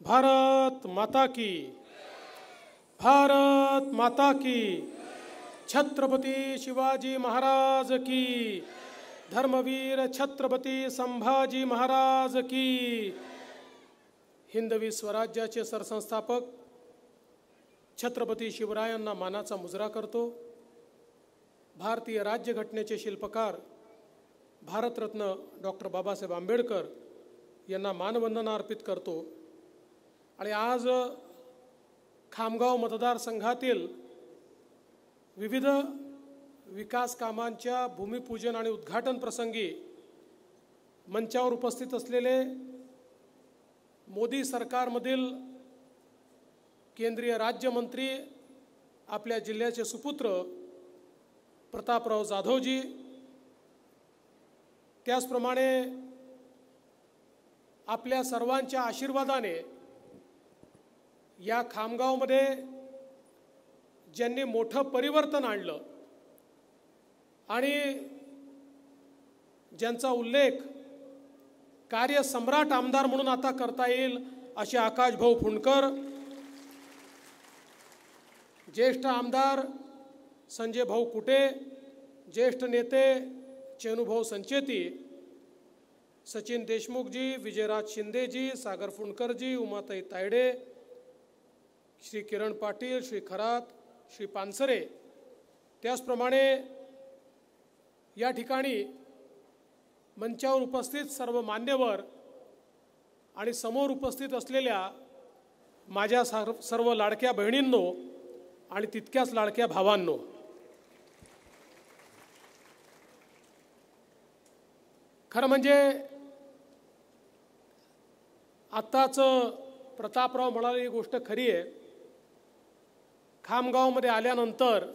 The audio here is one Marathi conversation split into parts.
भारत माता की, भारत माता की, छत्रपति शिवाजी महाराज की, धर्मवीर छत्रपति संभाजी महाराज की। हिंदवी स्वराज्याचे सरसंस्थापक छत्रपती शिवरायांना मानाचा मुजरा करतो। भारतीय राज्यघटनेचे शिल्पकार भारतरत्न डॉक्टर बाबासाहेब आंबेडकर यांना मानवंदना अर्पित करतो। आणि आज खामगाव मतदारसंघातील विविध विकास कामांच्या भूमिपूजन आणि उद्घाटन प्रसंगी मंचावर उपस्थित असलेले मोदी सरकारमधील केंद्रीय राज्यमंत्री, आपल्या जिल्ह्याचे सुपुत्र प्रतापराव जाधवजी, त्याचप्रमाणे आपल्या सर्वांच्या आशीर्वादाने या खामगावमध्ये ज्यांनी मोठं परिवर्तन आणलं आणि ज्यांचा उल्लेख कार्यसम्राट आमदार म्हणून आता करता येईल असे आकाश भाऊ फुंडकर, ज्येष्ठ आमदार संजय भाऊ कुटे, ज्येष्ठ नेते चेनुभाऊ संचेती, सचिन देशमुखजी, विजयराज शिंदेजी, सागर फुंडकरजी, उमाताई तायडे, श्री किरण पाटील, श्री खरात, श्री पानसरे, त्याचप्रमाणे या ठिकाणी मंचावर उपस्थित सर्व मान्यवर आणि समोर उपस्थित असलेल्या माझ्या सर्व लाडक्या बहिणींनो आणि तितक्याच लाडक्या भावांनो, खरं म्हणजे आत्ताच प्रतापराव म्हणाले ही गोष्ट खरी आहे। खामगावमध्ये आल्यानंतर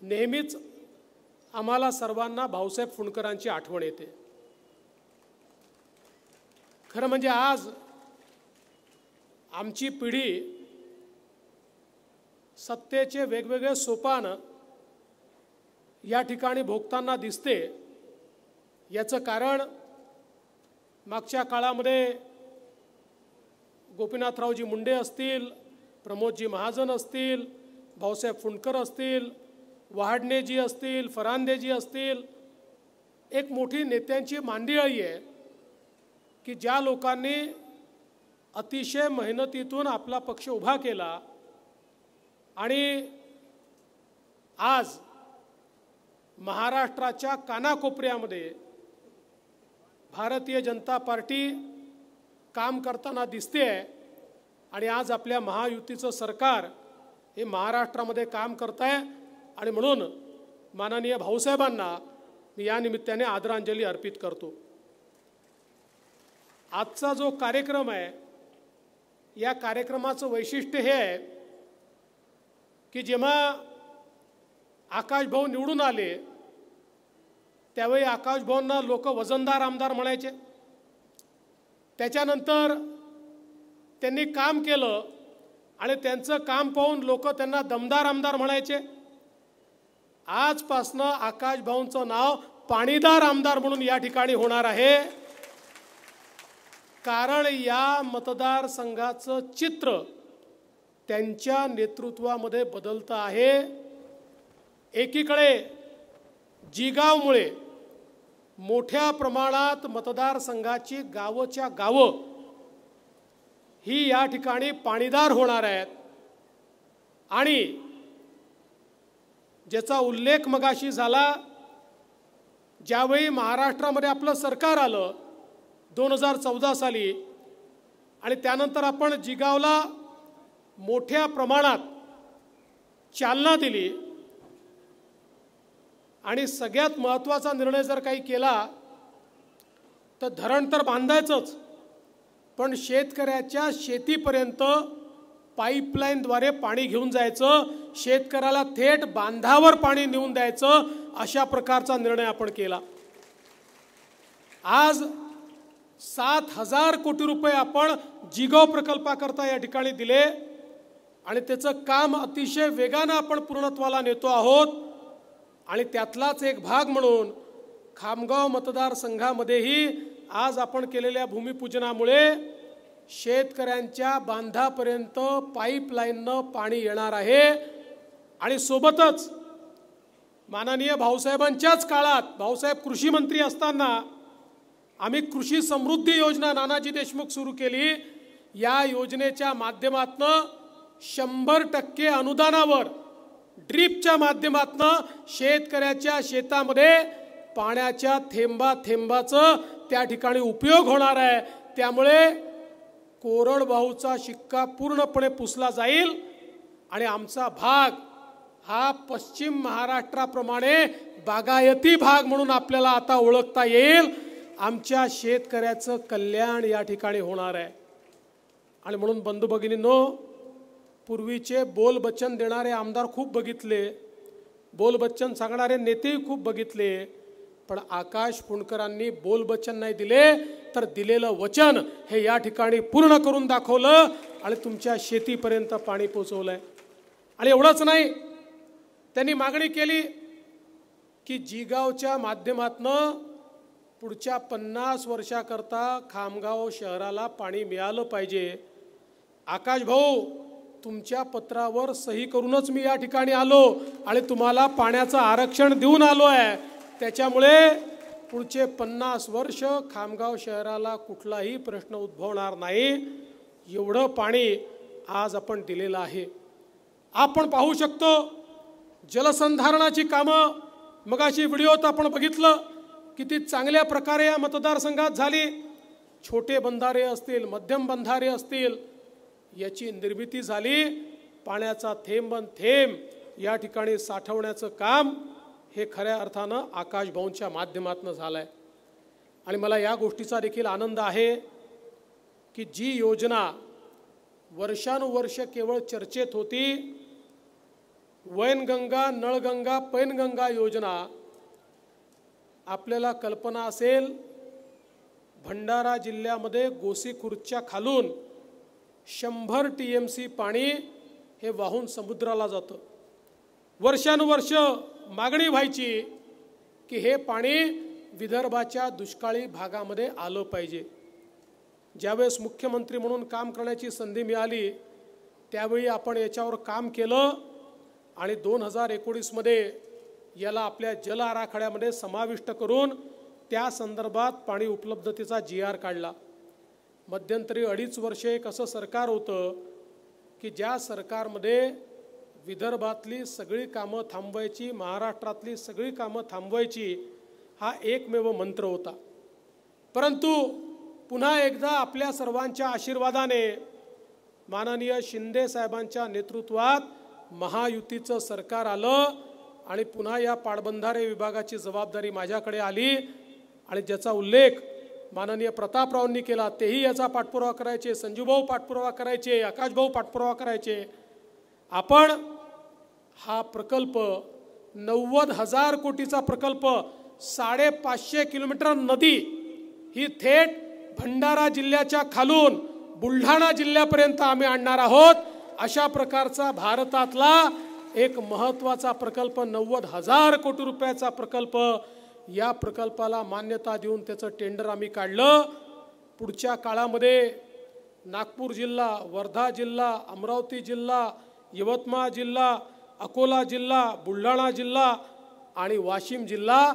नेहमीच आम्हाला सर्वांना भाऊसाहेब फुंडकरांची आठवण येते। खरं म्हणजे आज आमची पिढी सत्तेचे वेगवेगळे सोपान या ठिकाणी भोगताना दिसते। याचं कारण मागच्या काळामध्ये गोपीनाथरावजी मुंडे असतील, प्रमोदजी महाजन असतील, भाऊसाहेब फुंडकर असतील, वहाडणेजी असतील, फरांदेजी असतील, एक मोठी नेत्यांची मांदियाळी आहे की ज्या लोकांनी अतिशय मेहनतीतून आपला पक्ष उभा केला आणि आज महाराष्ट्राच्या कानाकोपऱ्यामध्ये भारतीय जनता पार्टी काम करताना दिसते आहे। आणि आज आपल्या महायुतीचं सरकार हे महाराष्ट्रामध्ये काम करत आहे आणि म्हणून माननीय भाऊसाहेबांना मी या निमित्ताने आदरांजली अर्पित करतो। आजचा जो कार्यक्रम आहे, या कार्यक्रमाचं वैशिष्ट्य हे आहे की जेव्हा आकाश भाऊ निवडून आले त्यावेळी आकाश भाऊंना लोक वजनदार आमदार म्हणायचे। त्याच्यानंतर त्यांनी काम केलं आणि त्यांचं काम पाहून लोक त्यांना दमदार आमदार म्हणायचे। आजपासनं आकाश भाऊंचं नाव पाणीदार आमदार म्हणून या ठिकाणी होणार आहे। कारण या मतदारसंघाचं चित्र त्यांच्या नेतृत्वामध्ये बदलतं आहे। एकीकडे जिगावमुळे मोठ्या प्रमाणात मतदारसंघाची गावच्या गावं ही या ठिकाणी पाणीदार होणार आहेत आणि ज्याचा उल्लेख मगाशी झाला, ज्यावेळी महाराष्ट्रामध्ये आपलं सरकार आलं 2014 साली आणि त्यानंतर आपण जिगावला मोठ्या प्रमाणात चालना दिली आणि सगळ्यात महत्त्वाचा निर्णय जर काही केला तर धरण तर बांधायचंच, पण शेतकऱ्याच्या शेतीपर्यंत पाईपलाईनद्वारे पाणी घेऊन जायचं, शेतकऱ्याला थेट बांधावर पाणी नेऊन द्यायचं, अशा प्रकारचा निर्णय आपण केला। आज 7,000 कोटी रुपये आपण जिगाव प्रकल्पाकरता या ठिकाणी दिले आणि त्याचं काम अतिशय वेगाने आपण पूर्णत्वाला नेतो आहोत। आणि त्यातलाच एक भाग म्हणून खामगाव मतदारसंघामध्येही आज आपण केलेल्या भूमिपूजनामुळे शेतकऱ्यांच्या बांधापर्यंत पाईपलाईननं पाणी येणार आहे। आणि सोबतच माननीय भाऊसाहेबांच्याच काळात, भाऊसाहेब कृषी मंत्री असताना आम्ही कृषी समृद्धी योजना नानाजी देशमुख सुरू केली। या योजनेच्या माध्यमातून 100% अनुदानावर ड्रीपच्या माध्यमातून शेतकऱ्याच्या शेतामध्ये पाण्याच्या थेंबाचं त्या ठिकाणी उपयोग होणार आहे। त्यामुळे कोरडवाहूचा शिक्का पूर्णपणे पुसला जाईल आणि आमचा भाग हा पश्चिम महाराष्ट्राप्रमाणे बागायती भाग म्हणून आपल्याला आता ओळखता येईल। आमच्या शेतकऱ्याचं कल्याण या ठिकाणी होणार आहे। आणि म्हणून बंधू भगिनींनो, पूर्वीचे बोलबच्चन देणारे आमदार खूप बघितले, बोलबच्चन सांगणारे नेतेही खूप बघितले, पण आकाश फुंडकरांनी बोलबच्चन नाही दिले तर दिलेलं वचन हे या ठिकाणी पूर्ण करून दाखवलं आणि तुमच्या शेतीपर्यंत पाणी पोहोचवलंय। आणि एवढंच नाही, त्यांनी मागणी केली की जिगावच्या माध्यमातून पुढच्या 50 वर्षाकरता खामगाव शहराला पाणी मिळालं पाहिजे। आकाश भाऊ, तुमच्या पत्रावर सही करूनच मी या ठिकाणी आलो आणि तुम्हाला पाण्याचं आरक्षण देऊन आलो आहे। त्याच्यामुळे पुढचे 50 वर्ष खामगाव शहराला कुठलाही प्रश्न उद्भवणार नाही, एवढं पाणी आज आपण दिलेलं आहे। आपण पाहू शकतो जलसंधारणाची कामं मगाशी व्हिडिओत आपण बघितलं किती चांगल्या प्रकारे या मतदारसंघात झाली। छोटे बंधारे असतील, मध्यम बंधारे असतील, याची निर्मिती झाली। पाण्याचा थेंब थेंब या ठिकाणी साठवण्याचं काम हे खऱ्या अर्थानं आकाश भाऊंच्या माध्यमातून झालंय। आणि मला या गोष्टीचा देखील आनंद आहे की जी योजना वर्षानुवर्ष केवळ चर्चेत होती, वैनगंगा, नळगंगा, पैनगंगा योजना, आपल्याला कल्पना असेल भंडारा जिल्ह्यामध्ये गोसीखुर्दच्या खालून 100 TMC पाणी हे वाहून समुद्राला जातं। वर्षानुवर्ष मागणी व्हायची की हे पाणी विदर्भाच्या दुष्काळी भागामध्ये आलं पाहिजे। ज्यावेळेस मुख्यमंत्री म्हणून काम करण्याची संधी मिळाली त्यावेळी आपण याच्यावर काम केलं आणि 2019 मध्ये याला आपल्या जल आराखड्यामध्ये समाविष्ट करून त्या संदर्भात पाणी उपलब्धतेचा GR काढला। मध्यंतरी 2.5 वर्ष एक असं सरकार होतं की ज्या सरकारमध्ये विदर्भातली सगळी कामं थांबवायची, महाराष्ट्रातली सगळी कामं थांबवायची हा एकमेव मंत्र होता। परंतु पुन्हा एकदा आपल्या सर्वांच्या आशीर्वादाने माननीय शिंदे साहेबांच्या नेतृत्वात महायुतीचं सरकार आलं आणि पुन्हा या पाटबंधारे विभागाची जबाबदारी माझ्याकडे आली आणि ज्याचा उल्लेख माननीय प्रतापरावांनी केला, तेही याचा पाठपुरावा करायचे, संजूभाऊ पाठपुरावा करायचे, आकाशभाऊ पाठपुरावा करायचे। आपण हा प्रकल्प 90,000 कोटीचा प्रकल्प 550 किलोमीटर नदी ही थेट भंडारा जिल्ह्याच्या खालून बुलढाणा जिल्ह्यापर्यंत आम्ही आणणार आहोत। अशा प्रकारचा भारतातला एक महत्त्वाचा प्रकल्प 90,000 कोटी रुपयाचा प्रकल्प, या प्रकल्पाला मान्यता देऊन त्याचं टेंडर आम्ही काढलं। पुढच्या काळामध्ये नागपूर जिल्हा, वर्धा जिल्हा, अमरावती जिल्हा, यवतमाळ जिल्हा, अकोला जिल्हा, बुलढाणा जिल्हा आणि वाशिम जिल्हा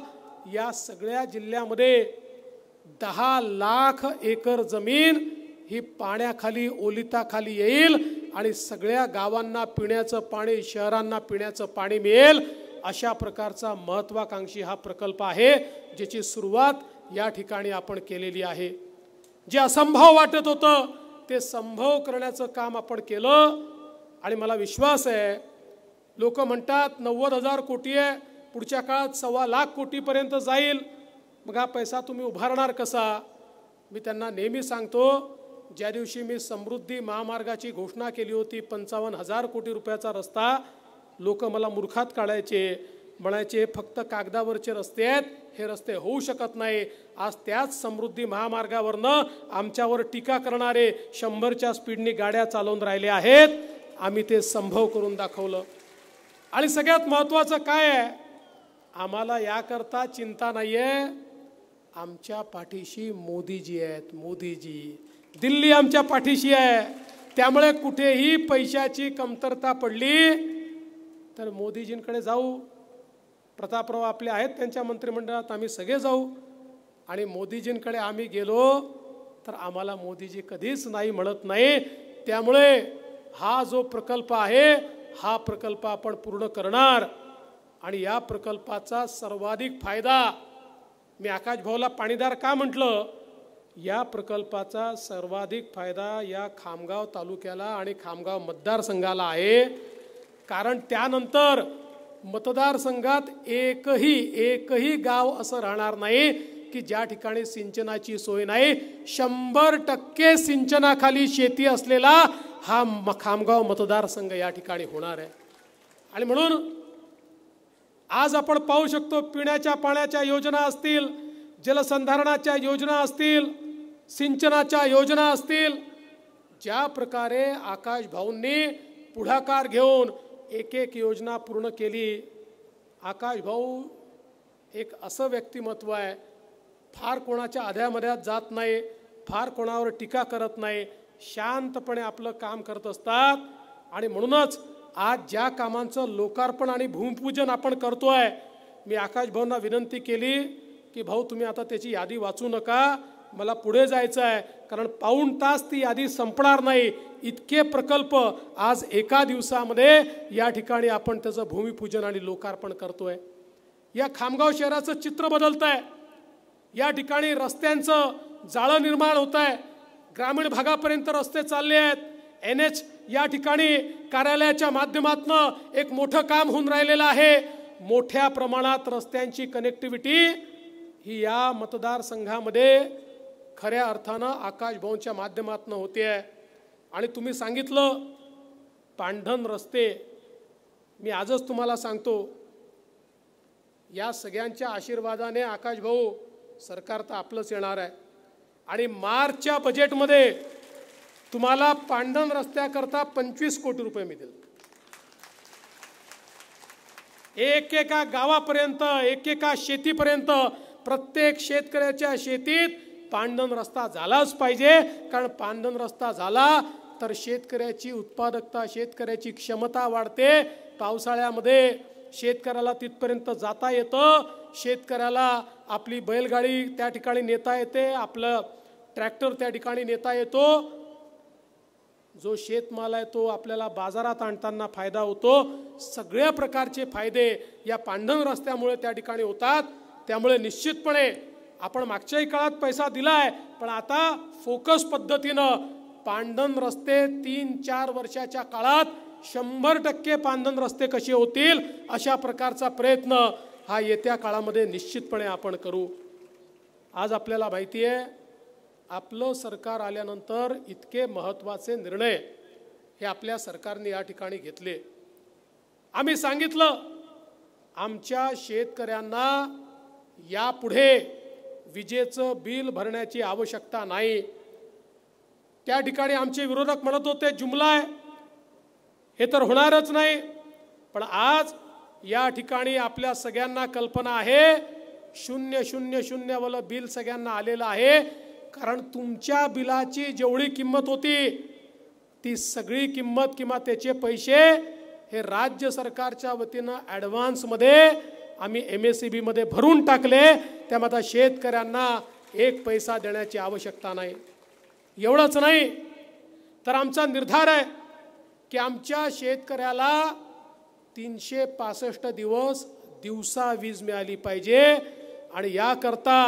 या सगळ्या जिल्ह्यामध्ये 10 लाख एकर जमीन ही पाण्याखाली, ओलिताखाली येईल आणि सगळ्या गावांना पिण्याचं पाणी, शहरांना पिण्याचं पाणी मिळेल। अशा प्रकारचा महत्त्वाकांक्षी हा प्रकल्प आहे ज्याची सुरुवात या ठिकाणी आपण केलेली आहे। जे असंभव वाटत होतं ते संभव करण्याचं काम आपण केलं आणि मला विश्वास आहे, लोक म्हणतात 90,000 कोटी आहे, पुढच्या काळात 1.25 लाख कोटीपर्यंत जाईल, मग हा पैसा तुम्ही उभारणार कसा? मी त्यांना नेहमी सांगतो, ज्या दिवशी मी समृद्धी महामार्गाची घोषणा केली होती 55,000 कोटी रुपयाचा रस्ता, लोक मला मूर्खात काढायचे, म्हणायचे फक्त कागदावरचे रस्ते आहेत, हे रस्ते होऊ शकत नाही। आज त्याच समृद्धी महामार्गावरनं आमच्यावर टीका करणारे 100च्या स्पीडने गाड्या चालवून राहिले आहेत। आम्ही ते संभव करून दाखवलं। आणि सगळ्यात महत्त्वाचं काय आहे, आम्हाला याकरता चिंता नाही आहे, आमच्या पाठीशी मोदीजी आहेत। मोदीजी दिल्ली आमच्या पाठीशी आहे. त्यामुळे कुठेही पैशाची कमतरता पडली तर मोदीजींकडे जाऊ. प्रतापराव आपले आहेत त्यांच्या मंत्रिमंडळात, आम्ही सगळे जाऊ आणि मोदीजींकडे आम्ही गेलो तर आम्हाला मोदीजी कधीच नाही म्हणत नाही. त्यामुळे हा जो प्रकल्प आहे हा प्रकल्प आपण पूर्ण करणार आणि या प्रकल्पाचा सर्वाधिक फायदा, मी आकाश भाऊला पाणीदार का म्हटलं, या प्रकल्पाचा सर्वाधिक फायदा या खामगाव तालुक्याला आणि खामगाव मतदारसंघाला आहे. कारण त्यानंतर मतदारसंघात एकही गाव असं राहणार नाही की ज्या ठिकाणी सिंचनाची सोय नाही. 100% सिंचनाखाली शेती असलेला हा खामगाव मतदारसंघ या ठिकाणी होणार आहे. आणि म्हणून आज आपण पाहू शकतो, पिण्याच्या पाण्याच्या योजना असतील, जलसंधारणाच्या योजना असतील, सिंचनाच्या योजना असतील, ज्या प्रकारे आकाश भाऊंनी पुढाकार घेऊन एक योजना पूर्ण केली. आकाश भाऊ एक असं व्यक्तिमत्व आहे, फार कोणाच्या आध्यामध्यात जात नाही, फार कोणावर टीका करत नाही, शांतपणे आपलं काम करत असतात. आणि म्हणूनच आज ज्या कामांचं लोकार्पण आणि भूमिपूजन आपण करतोय, मी आकाश भाऊंना विनंती केली की भाऊ तुम्ही आता त्याची यादी वाचू नका, मला पुढे जायचं आहे, कारण पाऊण तास ती यादी संपणार नाही. इतके प्रकल्प आज एका दिवसामध्ये या ठिकाणी आपण त्याचं भूमिपूजन आणि लोकार्पण करतोय. या खामगाव शहराचं चित्र बदलत आहे. या ठिकाणी रस्त्यांचं जाळं निर्माण होत आहे, ग्रामीण भागापर्यंत रस्ते चालले आहेत. NH या ठिकाणी कार्यालयाच्या माध्यमातून एक मोठं काम होऊन राहिलेलं आहे. मोठ्या प्रमाणात रस्त्यांची कनेक्टिव्हिटी ही या मतदारसंघामध्ये खऱ्या अर्थानं आकाश भाऊंच्या माध्यमातून होते आहे. आणि तुम्ही सांगितलं पांढन रस्ते, मी आजच तुम्हाला सांगतो, या सगळ्यांच्या आशीर्वादाने आकाश भाऊ सरकार तर आपलंच येणार आहे. आणि मार्चच्या बजेटमध्ये तुम्हाला पांढन रस्त्याकरता 25 कोटी रुपये मिळतील. एकेका गावापर्यंत, एकेका शेतीपर्यंत, प्रत्येक शेतकऱ्याच्या शेतीत पांढन रस्ता झालाच पाहिजे. कारण पांढन रस्ता झाला तर शेतकऱ्याची उत्पादकता, शेतकऱ्याची क्षमता वाढते. पावसाळ्यामध्ये शेतकऱ्याला तिथपर्यंत जाता येतं, शेतकऱ्याला आपली बैलगाडी त्या ठिकाणी नेता येते, आपलं ट्रॅक्टर त्या ठिकाणी नेता येतो. जो शेतमाल आहे तो आपल्याला बाजारात आणताना फायदा होतो. सगळ्या प्रकारचे फायदे या पांढन रस्त्यामुळे त्या ठिकाणी होतात. त्यामुळे निश्चितपणे आपण मागच्याही काळात पैसा दिलाय, पण आता फोकस पद्धतीनं पांढन रस्ते 3-4 वर्षाच्या काळात 100% पांढन रस्ते कसे होतील अशा प्रकारचा प्रयत्न हा येत्या काळामध्ये निश्चितपणे आपण करू. आज आपल्याला माहिती आहे, आपलं सरकार आल्यानंतर इतके महत्त्वाचे निर्णय हे आपल्या सरकारने या ठिकाणी घेतले. आम्ही सांगितलं आमच्या शेतकऱ्यांना यापुढे विजेचं बिल भरण्याची आवश्यकता नाही. त्या ठिकाणी आमचे विरोधक म्हणत होते जुमला आहे, हे तर होणारच नाही. पण आज या ठिकाणी आपल्या सगळ्यांना कल्पना आहे 000 वालं बिल सगळ्यांना आलेलं आहे. कारण तुमच्या बिलाची जेवढी किंमत होती ती सगळी किंमत किंवा त्याचे पैसे हे राज्य सरकारच्या वतीनं ॲडव्हान्समध्ये आम्ही MSEB मध्ये भरून टाकले. त्यामुळे आता शेतकऱ्यांना एक पैसा देण्याची आवश्यकता नाही. एवढंच नाही तर आमचा निर्धार आहे की आमच्या शेतकऱ्याला 365 दिवस दिवसा वीज मिळाली पाहिजे. आणि याकरता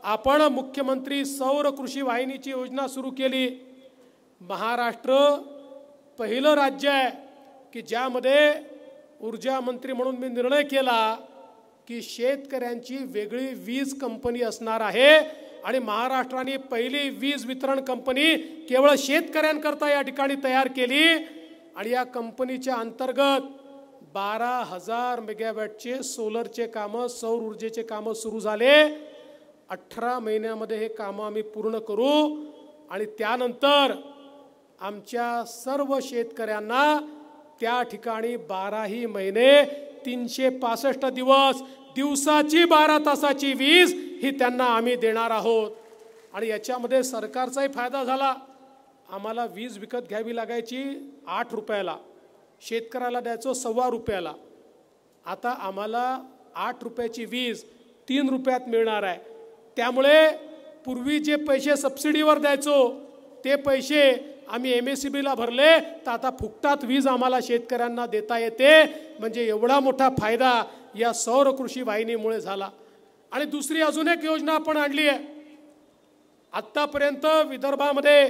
आपण मुख्यमंत्री सौर कृषी वाहिनीची योजना सुरू केली. महाराष्ट्र पहिलं राज्य आहे की ज्यामध्ये ऊर्जा मंत्री म्हणून मी निर्णय केला की शेतकऱ्यांची वेगळी वीज कंपनी असणार आहे. आणि महाराष्ट्राने पहिली वीज वितरण कंपनी केवळ शेतकऱ्यांकरता या ठिकाणी तयार केली. आणि या कंपनीच्या अंतर्गत 12,000 मेगावॅटचे सोलरचे कामं, सौर ऊर्जेचे कामं सुरू झाले. 18 महिन्यामध्ये हे कामं आम्ही पूर्ण करू. आणि त्यानंतर आमच्या सर्व शेतकऱ्यांना त्या ठिकाणी 12ही महिने 365 दिवस दिवसाची 12 तासाची वीज ही त्यांना आम्ही देणार आहोत. आणि याच्यामध्ये सरकारचाही फायदा झाला. आम्हाला वीज विकत घ्यावी लागायची 8 रुपयाला, शेतकऱ्याला द्यायचो 1.25 रुपयाला. आता आम्हाला 8 रुपयाची वीज 3 रुपयात मिळणार आहे. त्यामुळे पूर्वी जे पैसे सबसिडीवर द्यायचो ते पैसे आम्ही MSEBला भरले, तर आता फुकटात वीज आम्हाला शेतकऱ्यांना देता येते. म्हणजे एवढा मोठा फायदा या सौर कृषी वाहिनीमुळे झाला. आणि दुसरी अजून एक योजना आपण आणली आहे. आत्तापर्यंत विदर्भामध्ये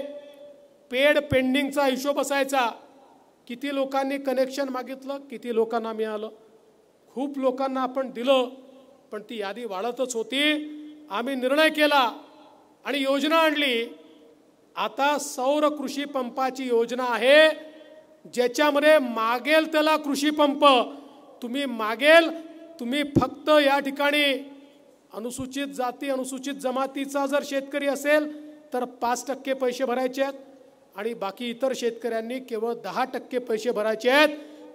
पेड पेंडिंगचा हिशोब असायचा. किती लोकांनी कनेक्शन मागितलं, किती लोकांना मिळालं. खूप लोकांना आपण दिलं, पण ती यादी वाढतच होती. आम्ही निर्णय केला आणि योजना आणली. आता सौर कृषी पंपाची योजना आहे, ज्याच्यामध्ये मागेल त्याला कृषी पंप. तुम्ही फक्त या ठिकाणी अनुसूचित जाती अनुसूचित जमातीचा जर शेतकरी असेल तर 5% पैसे भरायचे आहेत आणि बाकी इतर शेतकऱ्यांनी केवळ 10% पैसे भरायचे आहेत.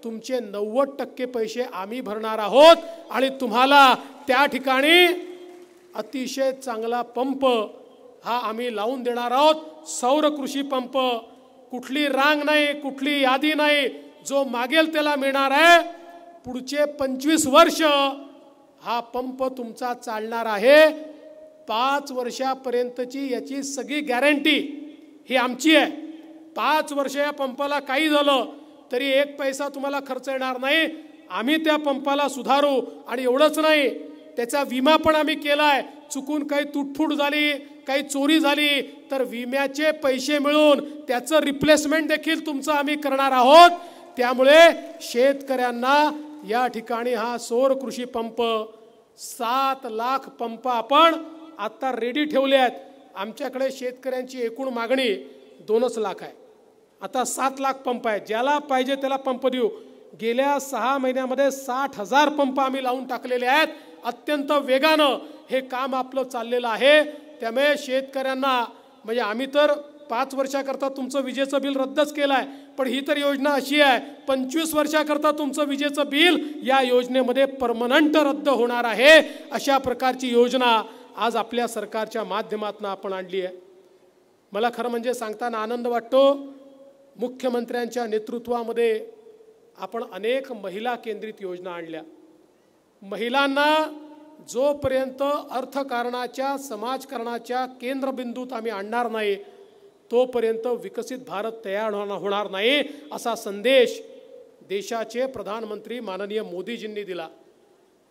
तुमचे 90% पैसे आम्ही भरणार आहोत आणि तुम्हाला त्या ठिकाणी अतिशय चांगला पंप हा आम्ही लावून देणार आहोत. सौर कृषी पंप, कुठली रांग नाही, कुठली यादी नाही, जो मागेल त्याला मिळणार आहे. पुढचे 25 वर्ष हा पंप तुमचा चालणार आहे. 5 वर्षापर्यंतची याची सगळी गॅरंटी ही आमची आहे. 5 वर्ष या पंपाला काही झालं तरी 1 पैसा तुम्हाला खर्च येणार नाही. आम्ही त्या पंपाला सुधारू आणि एवढंच नाही, त्याचा विमा पण आम्ही केलाय. चुकून काही तुटफूट झाली, काही चोरी झाली तर विम्याचे पैसे मिळून त्याचं रिप्लेसमेंट देखील तुमचं आम्ही करणार आहोत. त्यामुळे शेतकऱ्यांना या ठिकाणी हा सौर कृषी पंप 7 लाख पंप आपण आता रेडी ठेवले आहेत. आमच्याकडे शेतकऱ्यांची एकूण मागणी 2 लाख आहे. आता 7 लाख पंप आहे. ज्याला पाहिजे त्याला पंप देऊ. गेल्या 6 महिन्यामध्ये 60,000 पंप आम्ही लावून टाकलेले आहेत. अत्यंत वेगानं हे काम आपलं चाललेलं आहे. त्यामुळे शेतकऱ्यांना म्हणजे आम्ही तर 5 वर्षाकरता तुमचं विजेचं बिल रद्दच केलं आहे, पण ही तर योजना अशी आहे 25 वर्षाकरता तुमचं विजेचं बिल या योजनेमध्ये परमनंट रद्द होणार आहे. अशा प्रकारची योजना आज आपल्या सरकारच्या माध्यमातून आपण आणली आहे. मला खरं म्हणजे सांगताना आनंद वाटतो. मुख्यमंत्र्यांच्या नेतृत्वामध्ये आपण अनेक महिला केंद्रित योजना आणल्या. महिलांना जोपर्यंत अर्थकारणाच्या समाजकारणाच्या केंद्रबिंदूत आम्ही आणणार नाही तोपर्यंत विकसित भारत तयार होणार नाही, असा संदेश देशाचे प्रधानमंत्री माननीय मोदीजींनी दिला.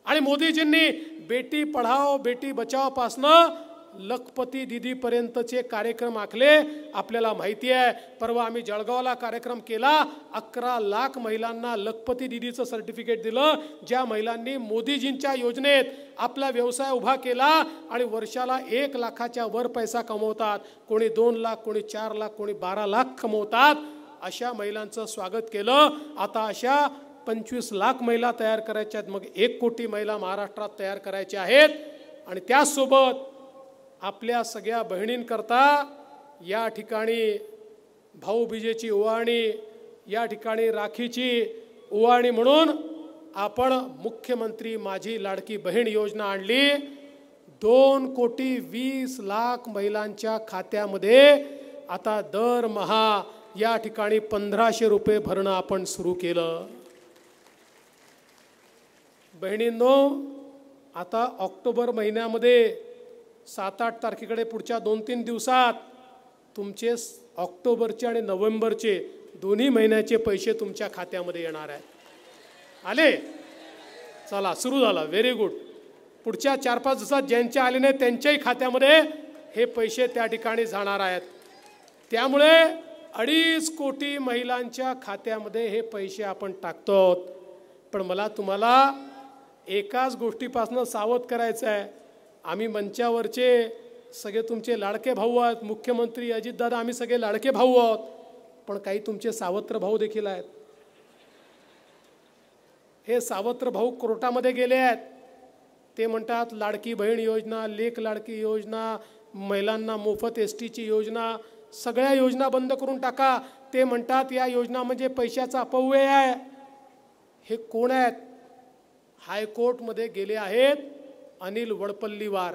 आणि मोदीजींनी बेटी पढाओ बेटी बचाओ पासनं लखपती दीदीपर्यंतचे कार्यक्रम आखले. आपल्याला माहिती आहे, परवा आम्ही जळगावला कार्यक्रम केला. 11 लाख महिलांना लखपती दीदीचं सर्टिफिकेट दिलं, ज्या महिलांनी मोदीजींच्या योजनेत आपला व्यवसाय उभा केला आणि वर्षाला 1 लाखाच्या वर पैसा कमवतात. कोणी 2 लाख, कोणी 4 लाख, कोणी 12 लाख कमवतात. अशा महिलांचं स्वागत केलं. आता अशा 25 लाख महिला तयार करायच्या आहेत. मग 1 कोटी महिला महाराष्ट्रात तयार करायच्या आहेत. आणि त्याचसोबत आपल्या सगळ्या बहिणींकरता या ठिकाणी भाऊबीजेची ओवाळणी, या ठिकाणी राखीची ओवाळणी म्हणून आपण मुख्यमंत्री माझी लाडकी बहीण योजना आणली. 2,20,00,000 महिलांच्या खात्यामध्ये आता दरमहा या ठिकाणी 1,500 रुपये भरणं आपण सुरू केलं. बहिणींनो, आता ऑक्टोबर महिन्यामध्ये 7-8 तारखेकडे पुढच्या 2-3 दिवसात तुमचे ऑक्टोबरचे आणि नोव्हेंबरचे दोन्ही महिन्याचे पैसे तुमच्या खात्यामध्ये येणार आहेत. आले? चला, सुरू झाला. Very good. पुढच्या 4-5 दिवसात ज्यांच्या आले नाही त्यांच्याही खात्यामध्ये हे पैसे त्या ठिकाणी जाणार आहेत. त्यामुळे 2.5 कोटी महिलांच्या खात्यामध्ये हे पैसे आपण टाकतो. पण मला तुम्हाला एकाच गोष्टीपासून सावध करायचं आहे. आम्ही मंचावरचे सगळे तुमचे लाडके भाऊ आहोत. मुख्यमंत्री अजितदादा आम्ही सगळे लाडके भाऊ आहोत, पण काही तुमचे सावत्र भाऊ देखील आहेत. हे सावत्र भाऊ कोर्टामध्ये गेले आहेत. ते म्हणतात लाडकी बहीण योजना, लेक लाडकी योजना, महिलांना मोफत STची योजना, सगळ्या योजना बंद करून टाका. ते म्हणतात या योजना म्हणजे पैशाचा अपव्यय आहे. हे कोण आहेत? हायकोर्टमध्ये गेले आहेत अनिल वडपल्लीवार.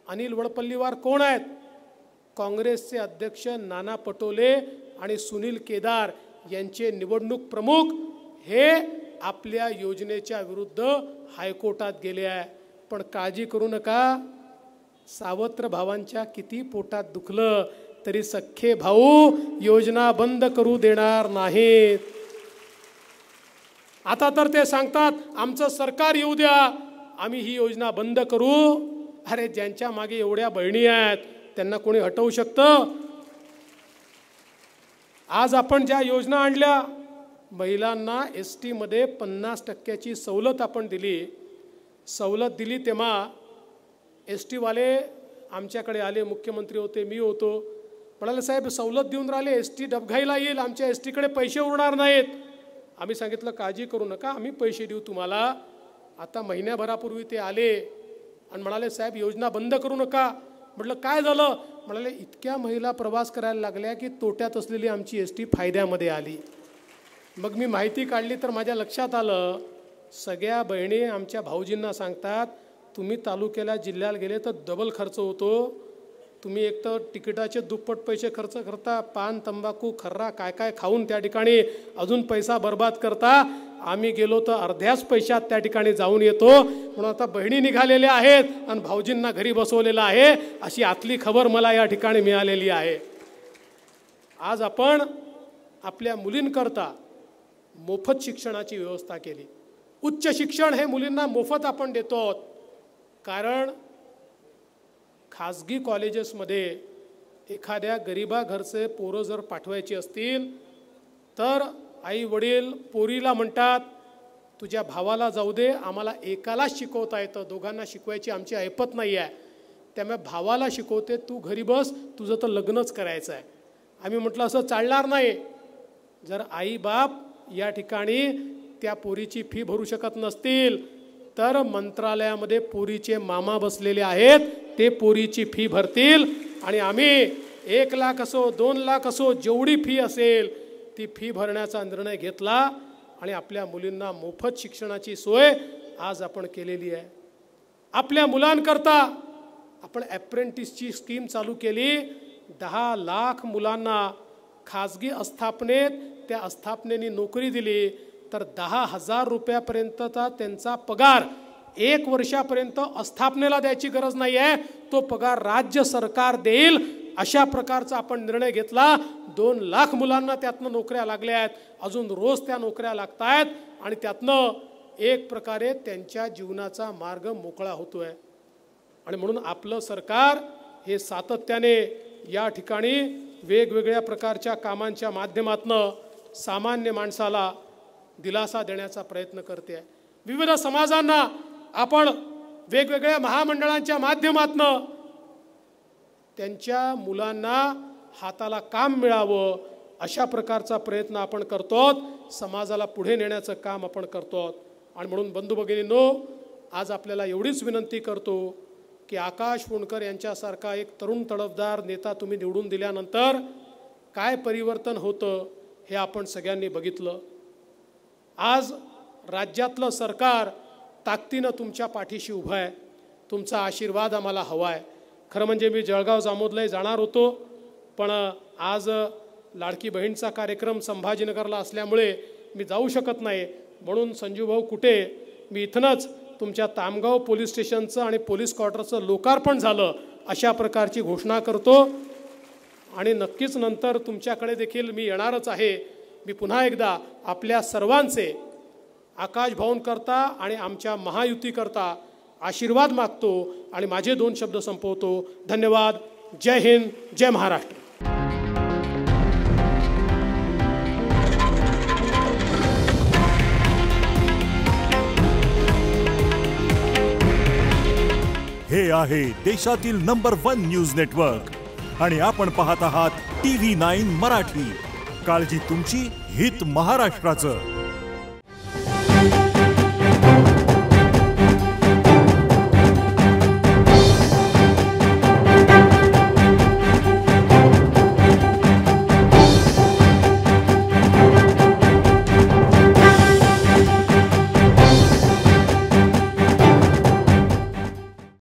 अनिल वडपल्लीवार कोण आहेत? काँग्रेसचे अध्यक्ष नाना पटोले आणि सुनील केदार यांचे निवडणूक प्रमुख हे आपल्या योजनेच्या विरुद्ध हायकोर्टात गेले आहे। पण काळजी करू नका, सावत्र भावांच्या किती पोटात दुखलं तरी सख्खे भाऊ योजना बंद करू देणार नाहीत। आता तर ते सांगतात आमचं सरकार येऊ द्या, आम्ही ही योजना बंद करू। अरे ज्यांच्या मागे एवढ्या बहिणी आहेत त्यांना कोणी हटवू शकतं? आज आपण ज्या योजना आणल्या, महिलांना एसटी मध्ये 50% सवलत आपण दिली। सवलत दिली तेव्हा एसटी वाले आमच्याकडे आले, मुख्यमंत्री होते, मी होतो, म्हणाले साहेब सवलत देऊन राहिले, एसटी डबघाईला येईल, आमच्या एसटीकडे पैसे उरणार नाहीत। आम्ही सांगितलं काळजी करू नका, आम्ही पैसे देऊ तुम्हाला। आता महिन्याभरापूर्वी ते आले आणि म्हणाले साहेब योजना बंद करू नका। म्हटलं काय झालं? म्हणाले इतक्या महिला प्रवास करायला लागल्या की तोट्यात असलेली आमची एसटी फायद्यामध्ये आली। मग मी माहिती काढली तर माझ्या लक्षात आलं, सगळ्या बहिणी आमच्या भाऊजींना सांगतात तुम्ही तालुक्याला जिल्ह्याला गेले तर डबल खर्च होतो, तुम्ही एक तर तिकिटाचे दुप्पट पैसे खर्च करता, पान तंबाखू खर्रा काय काय खाऊन त्या ठिकाणी अजून पैसा बर्बाद करता, आम्ही गेलो तर अर्ध्याच पैशात त्या ठिकाणी जाऊन येतो। म्हणून आता बहिणी निघालेल्या आहेत आणि भाऊजींना घरी बसवलेलं आहे, अशी आतली खबर मला या ठिकाणी मिळालेली आहे। आज आपण आपल्या मुलींकरता मोफत शिक्षणाची व्यवस्था केली। उच्च शिक्षण हे मुलींना मोफत आपण देतो, कारण खाजगी कॉलेजेसमध्ये एखाद्या गरिबा घरचे पोरं जर पाठवायची असतील तर आई वडील पोरीला म्हणतात तुझ्या भावाला जाऊ दे, आम्हाला एकालाच शिकवता येतं, दोघांना शिकवायची आमची ऐपत नाही आहे, त्यामुळे भावाला शिकवते, तू घरी बस, तुझं तर लग्नच करायचं आहे। आम्ही म्हटलं असं चालणार नाही। जर आई बाप या ठिकाणी त्या पोरीची फी भरू शकत नसतील तर मंत्रालयामध्ये पोरीचे मामा बसलेले आहेत, ते पोरीची फी भरतील आणि आम्ही 1 लाख असो 2 लाख असो जेवढी फी असेल ती फी भरण्याचा निर्णय घेतला आणि आपल्या मुलींना मोफत शिक्षणाची सोय आज आपण केलेली आहे। आपल्या मुलांकरता आपण अप्रेंटिसची स्कीम चालू केली। 10 लाख मुलांना खाजगी आस्थापनेत त्या आस्थापनेने नोकरी दिली तर 10,000 रुपयापर्यंतचा त्यांचा पगार 1 वर्षापर्यंत आस्थापनेला द्यायची गरज नाही आहे, तो पगार राज्य सरकार देईल, अशा प्रकारचा आपण निर्णय घेतला। 2 लाख मुलांना त्यातनं नोकऱ्या लागल्या आहेत, अजून रोज त्या नोकऱ्या लागत आहेत आणि त्यातनं एक प्रकारे त्यांच्या जीवनाचा मार्ग मोकळा होतोय। आणि म्हणून आपलं सरकार हे सातत्याने या ठिकाणी वेगवेगळ्या प्रकारच्या कामांच्या माध्यमातून सामान्य माणसाला दिलासा देण्याचा प्रयत्न करते आहे। विविध समाजांना आपण वेगवेगळ्या महामंडळांच्या माध्यमातून त्यांच्या मुलांना हाताला काम मिळावं अशा प्रकारचा प्रयत्न आपण करतो, समाजाला पुढे नेण्याचं काम आपण करतो। आणि म्हणून बंधू भगिनींनो, आज आपल्याला एवढीच विनंती करतो की आकाश फुंडकर यांच्यासारखा एक तरुण तडफदार नेता तुम्ही निवडून दिल्यानंतर काय परिवर्तन होतं हे आपण सगळ्यांनी बघितलं। आज राज्यातलं सरकार ताकदीनं तुमच्या पाठीशी उभं आहे, तुमचा आशीर्वाद आम्हाला हवा आहे। खरं म्हणजे मी जळगाव जामोदला जाणार होतो, पण आज लाडकी बहीणचा कार्यक्रम संभाजीनगरला असल्यामुळे मी जाऊ शकत नाही, म्हणून संजू भाऊ कुठे मी इथनच तुमच्या तामगाव पोलीस स्टेशनचं आणि पोलीस क्वार्टरचं लोकार्पण झालं अशा प्रकारची घोषणा करतो आणि नक्कीच नंतर तुमच्याकडे देखील मी येणारच आहे। मी पुन्हा एकदा आपल्या सर्वांचे आकाश भाऊंकरता आणि आमच्या महायुतीकरता आशीर्वाद मागतो आणि माझे 2 शब्द संपवतो। धन्यवाद। जय हिंद, जय महाराष्ट्र। हे आहे देशातील नंबर 1 न्यूज नेटवर्क आणि आपण पाहत आहात TV9 मराठी। काळजी तुमची, हित महाराष्ट्राचं।